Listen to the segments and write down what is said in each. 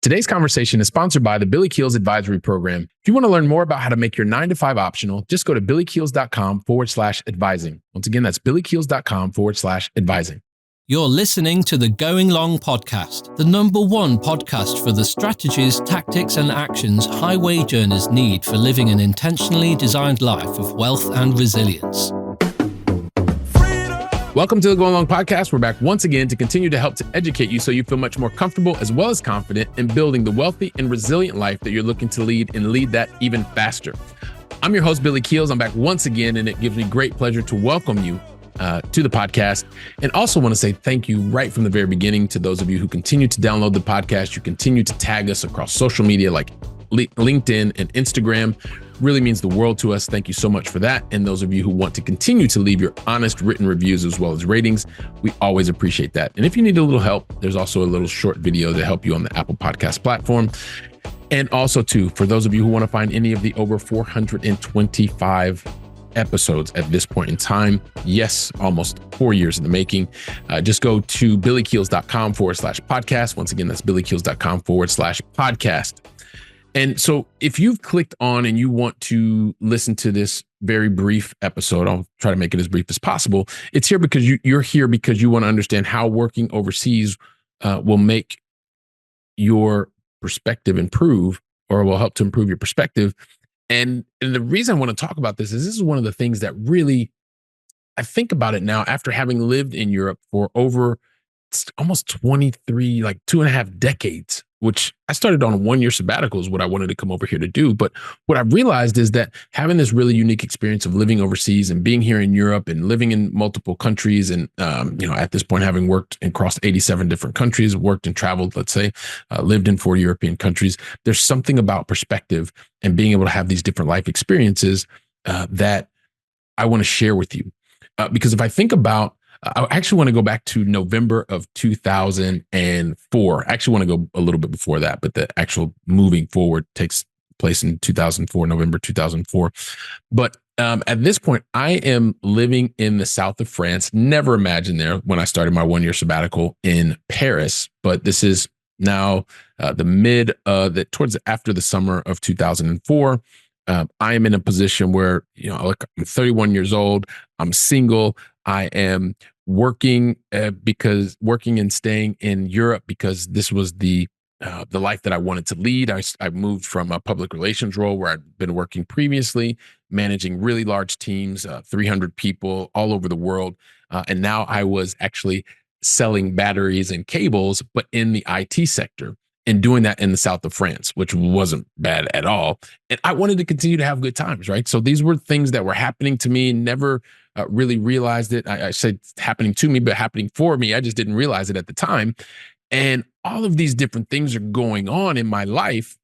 Today's conversation is sponsored by the Billy Keels Advisory Program. If you want to learn more about how to make your 9 to 5 optional, just go to billykeels.com/advising. Once again, that's billykeels.com/advising. You're listening to the Going Long podcast, the #1 podcast for the strategies, tactics, and actions high wage earners need for living an intentionally designed life of wealth and resilience. Welcome to the Going Long podcast. We're back once again to continue to help to educate you so you feel much more comfortable as well as confident in building the wealthy and resilient life that you're looking to lead and lead that even faster. I'm your host, Billy Keels. I'm back once again, and it gives me great pleasure to welcome you to the podcast, and also want to say thank you right from the very beginning to those of you who continue to download the podcast. You continue to tag us across social media like LinkedIn and Instagram. Really means the world to us. Thank you so much for that. And those of you who want to continue to leave your honest written reviews as well as ratings, we always appreciate that. And if you need a little help, there's also a little short video to help you on the Apple Podcast platform. And also too, for those of you who want to find any of the over 425 episodes at this point in time, yes, almost 4 years in the making, just go to billykeels.com/podcast. Once again, that's billykeels.com/podcast. And so if you've clicked on and you want to listen to this very brief episode, I'll try to make it as brief as possible. It's here because you're here because you want to understand how working overseas will make your perspective improve, or will help to improve your perspective. And the reason I want to talk about this is one of the things that really, I think about it now after having lived in Europe for over almost 23, like 2.5 decades, which I started on a 1-year sabbatical is what I wanted to come over here to do. But what I've realized is that having this really unique experience of living overseas and being here in Europe and living in multiple countries, and at this point, having worked across 87 different countries, worked and traveled, let's say, lived in 4 European countries, there's something about perspective and being able to have these different life experiences that I want to share with you. Because if I think about, I actually want to go back to November of 2004. I actually want to go a little bit before that, but the actual moving forward takes place in 2004, November 2004. But at this point, I am living in the south of France. Never imagined there when I started my 1-year sabbatical in Paris. But this is now towards after the summer of 2004. I am in a position where, I'm 31 years old. I'm single. I am working and staying in Europe because this was the life that I wanted to lead. I moved from a public relations role where I'd been working previously, managing really large teams, 300 people all over the world. And now I was actually selling batteries and cables, but in the IT sector, and doing that in the south of France, which wasn't bad at all. And I wanted to continue to have good times, right? So these were things that were happening to me, never really realized it. I said happening to me, but happening for me. I just didn't realize it at the time. And all of these different things are going on in my life,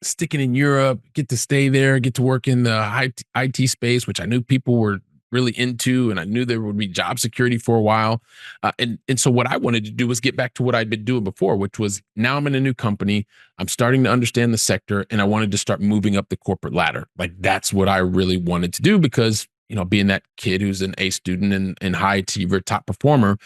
sticking in Europe, get to stay there, get to work in the IT space, which I knew people were really into, and I knew there would be job security for a while. And so what I wanted to do was get back to what I'd been doing before, which was now I'm in a new company. I'm starting to understand the sector, and I wanted to start moving up the corporate ladder. Like that's what I really wanted to do because, being that kid who's an A student and high achiever, top performer,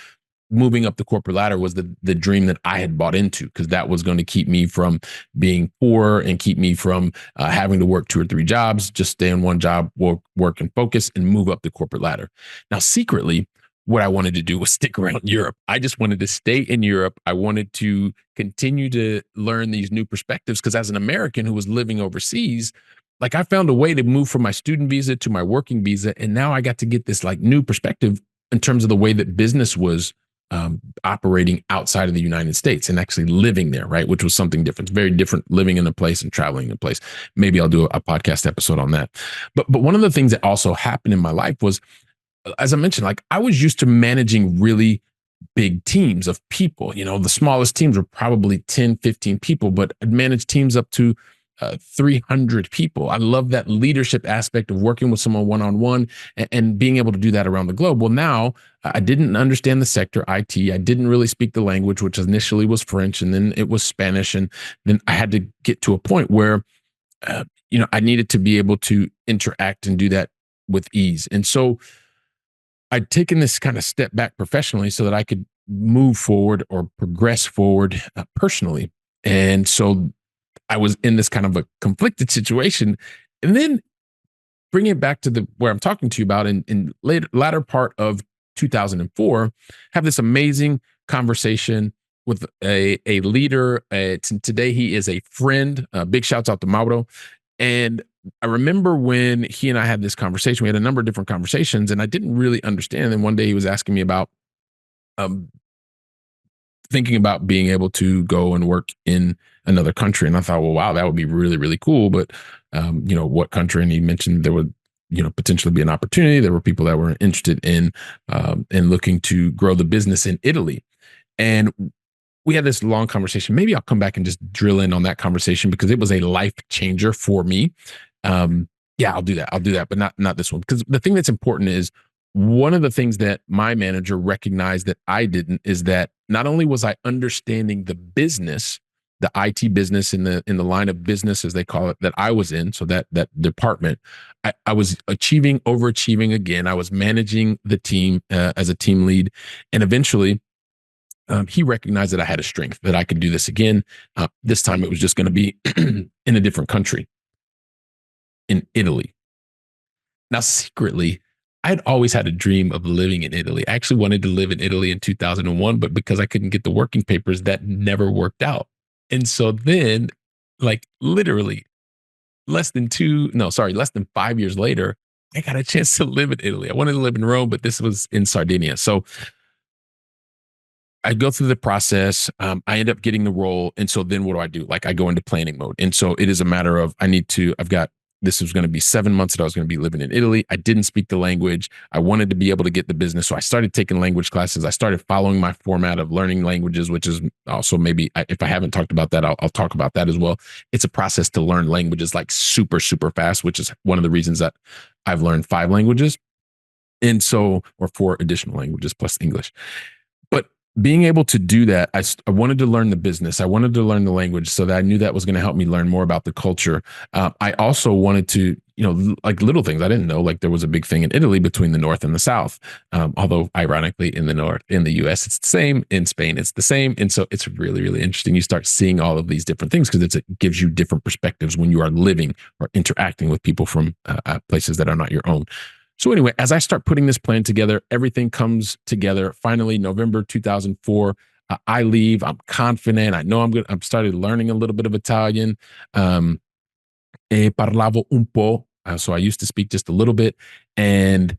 moving up the corporate ladder was the dream that I had bought into, because that was going to keep me from being poor and keep me from having to work 2 or 3 jobs, just stay in one job, work and focus and move up the corporate ladder. Now, secretly, what I wanted to do was stick around Europe. I just wanted to stay in Europe. I wanted to continue to learn these new perspectives because as an American who was living overseas, like I found a way to move from my student visa to my working visa. And now I got to get this like new perspective in terms of the way that business was operating outside of the United States and actually living there, right? Which was something different. It's very different living in a place and traveling in a place. Maybe I'll do a podcast episode on that. But one of the things that also happened in my life was, as I mentioned, like I was used to managing really big teams of people. The smallest teams were probably 10, 15 people, but I'd manage teams up to 300 people. I love that leadership aspect of working with someone one-on-one and being able to do that around the globe. Well, now I didn't understand the sector IT. I didn't really speak the language, which initially was French, and then it was Spanish. And then I had to get to a point where, I needed to be able to interact and do that with ease. And so I'd taken this kind of step back professionally so that I could move forward or progress forward personally. And so I was in this kind of a conflicted situation. And then bringing it back to the where I'm talking to you about in latter part of 2004, have this amazing conversation with a leader. Today he is a friend. Big shouts out to Mauro. And I remember when he and I had this conversation, we had a number of different conversations, and I didn't really understand. And one day he was asking me about um, thinking about being able to go and work in another country. And I thought, well, wow, that would be really, really cool. But, what country? And he mentioned there would, potentially be an opportunity. There were people that were interested in looking to grow the business in Italy. And we had this long conversation. Maybe I'll come back and just drill in on that conversation because it was a life changer for me. Yeah, I'll do that. I'll do that, but not this one. Because the thing that's important is one of the things that my manager recognized that I didn't is that not only was I understanding the business, the IT business in the line of business as they call it that I was in, so that department, I was overachieving again. I was managing the team as a team lead, and eventually he recognized that I had a strength, that I could do this again. This time it was just going to be in a different country, in Italy. Now, secretly, I had always had a dream of living in Italy. I actually wanted to live in Italy in 2001, but because I couldn't get the working papers, that never worked out. And so then, like literally less than 5 years later, I got a chance to live in Italy. I wanted to live in Rome, but this was in Sardinia. So I go through the process. I end up getting the role. And so then what do I do? Like I go into planning mode. And so it is a matter of this was going to be 7 months that I was going to be living in Italy. I didn't speak the language. I wanted to be able to get the business. So I started taking language classes. I started following my format of learning languages, which is also if I haven't talked about that, I'll talk about that as well. It's a process to learn languages like super, super fast, which is one of the reasons that I've learned 5 languages. Or 4 additional languages plus English. But being able to do that, I wanted to learn the business. I wanted to learn the language so that I knew that was going to help me learn more about the culture. I also wanted to, like little things I didn't know, like there was a big thing in Italy between the North and the South. Although ironically in the US, it's the same. In Spain, it's the same. And so it's really, really interesting. You start seeing all of these different things because it gives you different perspectives when you are living or interacting with people from places that are not your own. So anyway, as I start putting this plan together, everything comes together. Finally, November 2004, I leave. I'm confident. I know I'm started learning a little bit of Italian. E parlavo un po'. So I used to speak just a little bit. And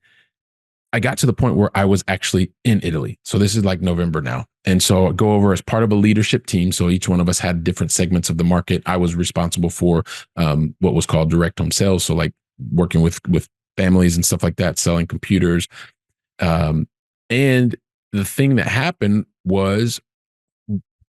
I got to the point where I was actually in Italy. So this is like November now. And so I go over as part of a leadership team. So each one of us had different segments of the market. I was responsible for what was called direct home sales. So like working with families and stuff like that, selling computers. And the thing that happened was,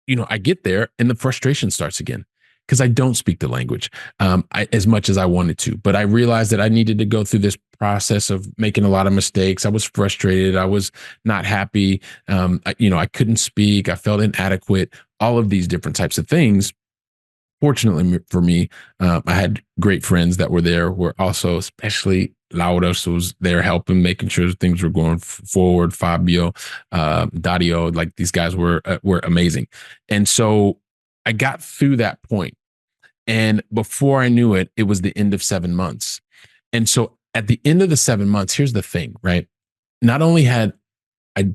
I get there and the frustration starts again because I don't speak the language as much as I wanted to. But I realized that I needed to go through this process of making a lot of mistakes. I was frustrated. I was not happy. I couldn't speak. I felt inadequate. All of these different types of things. Fortunately for me, I had great friends that were there. Were also, especially Laura, who was there helping, making sure things were going forward. Fabio, Dario, like these guys were amazing. And so I got through that point, and before I knew it, it was the end of 7 months. And so at the end of the 7 months, here's the thing, right? Not only I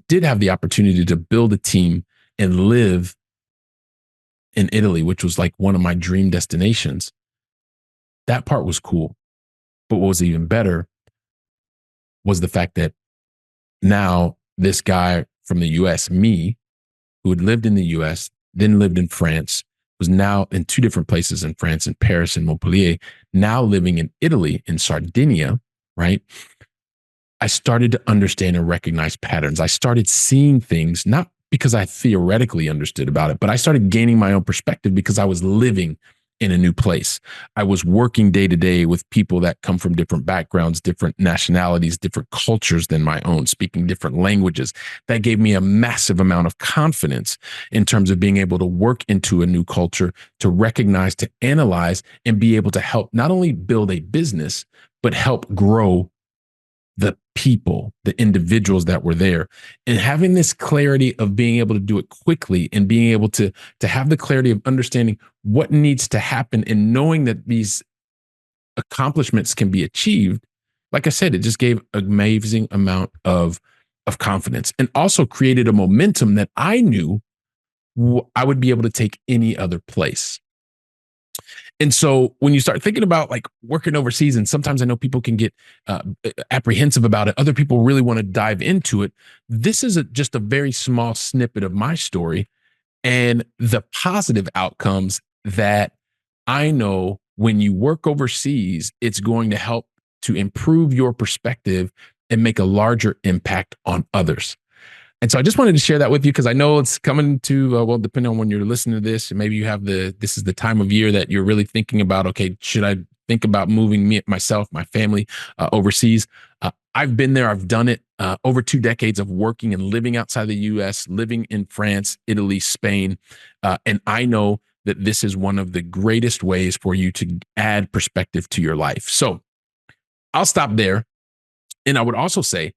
did have the opportunity to build a team and live in Italy, which was like one of my dream destinations. That part was cool. But what was even better was the fact that now this guy from the US, me, who had lived in the US, then lived in France, was now in 2 different places in France, in Paris and Montpellier, now living in Italy, in Sardinia, right? I started to understand and recognize patterns. I started seeing things, not because I theoretically understood about it, but I started gaining my own perspective because I was living in a new place. I was working day to day with people that come from different backgrounds, different nationalities, different cultures than my own, speaking different languages. That gave me a massive amount of confidence in terms of being able to work into a new culture, to recognize, to analyze, and be able to help not only build a business, but help grow the people, the individuals that were there, and having this clarity of being able to do it quickly and being able to have the clarity of understanding what needs to happen and knowing that these accomplishments can be achieved. Like I said, it just gave an amazing amount of confidence and also created a momentum that I knew I would be able to take any other place. And so when you start thinking about like working overseas, and sometimes I know people can get apprehensive about it, other people really want to dive into it. This is just a very small snippet of my story and the positive outcomes that I know when you work overseas, it's going to help to improve your perspective and make a larger impact on others. And so I just wanted to share that with you because I know it's coming to, well, depending on when you're listening to this, and maybe you have this is the time of year that you're really thinking about, okay, should I think about moving myself, my family overseas? I've been there. I've done it over 2 decades of working and living outside the US, living in France, Italy, Spain. And I know that this is one of the greatest ways for you to add perspective to your life. So I'll stop there. And I would also say,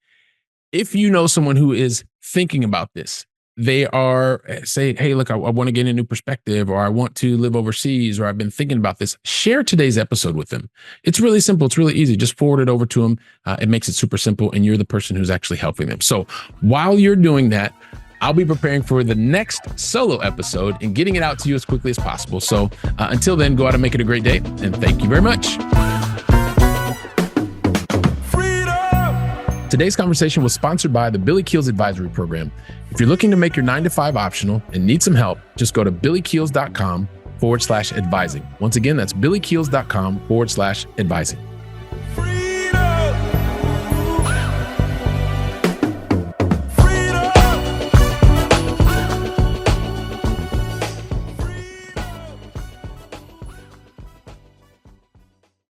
if you know someone who is thinking about this, they are saying, hey, look, I want to get a new perspective, or I want to live overseas, or I've been thinking about this, share today's episode with them. It's really simple. It's really easy. Just forward it over to them. It makes it super simple, and you're the person who's actually helping them. So while you're doing that, I'll be preparing for the next solo episode and getting it out to you as quickly as possible. So until then, go out and make it a great day. And thank you very much. Today's conversation was sponsored by the Billy Keels Advisory Program. If you're looking to make your 9-to-5 optional and need some help, just go to billykeels.com/advising. Once again, that's billykeels.com/advising.